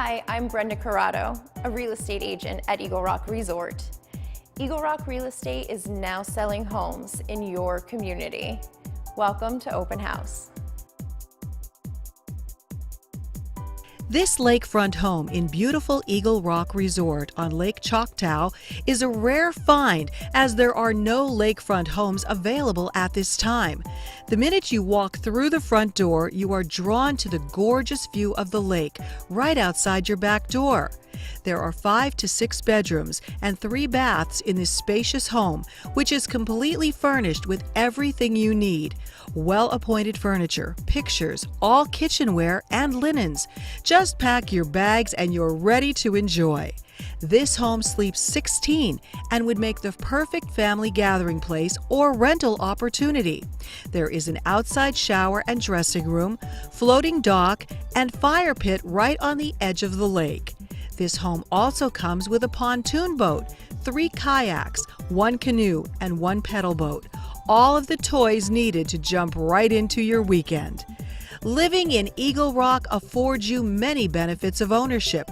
Hi, I'm Brenda Corrado, a real estate agent at Eagle Rock Resort. Eagle Rock Real Estate is now selling homes in your community. Welcome to Open House. This lakefront home in beautiful Eagle Rock Resort on Lake Choctaw is a rare find, as there are no lakefront homes available at this time. The minute you walk through the front door, you are drawn to the gorgeous view of the lake right outside your back door. There are 5 to 6 bedrooms and 3 baths in this spacious home, which is completely furnished with everything you need. Well-appointed furniture, pictures, all kitchenware, and linens. Just pack your bags and you're ready to enjoy. This home sleeps 16 and would make the perfect family gathering place or rental opportunity. There is an outside shower and dressing room, floating dock, and fire pit right on the edge of the lake. This home also comes with a pontoon boat, 3 kayaks, 1 canoe, and 1 pedal boat. All of the toys needed to jump right into your weekend. Living in Eagle Rock affords you many benefits of ownership.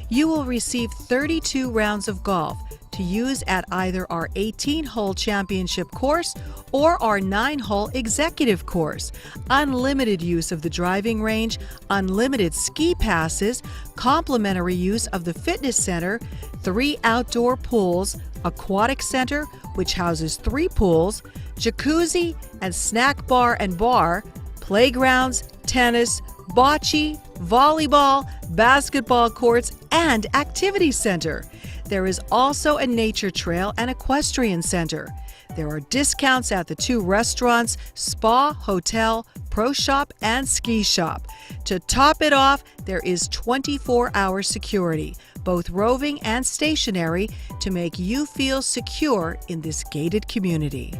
You will receive 32 rounds of golf to use at either our 18-hole championship course or our 9-hole executive course, unlimited use of the driving range, unlimited ski passes, complimentary use of the fitness center, 3 outdoor pools, aquatic center, which houses 3 pools, jacuzzi and snack bar and bar, playgrounds, tennis, bocce, volleyball, basketball courts, and activity center. There is also a nature trail and equestrian center. There are discounts at the 2 restaurants, spa, hotel, pro shop, and ski shop. To top it off, there is 24-hour security, both roving and stationary, to make you feel secure in this gated community.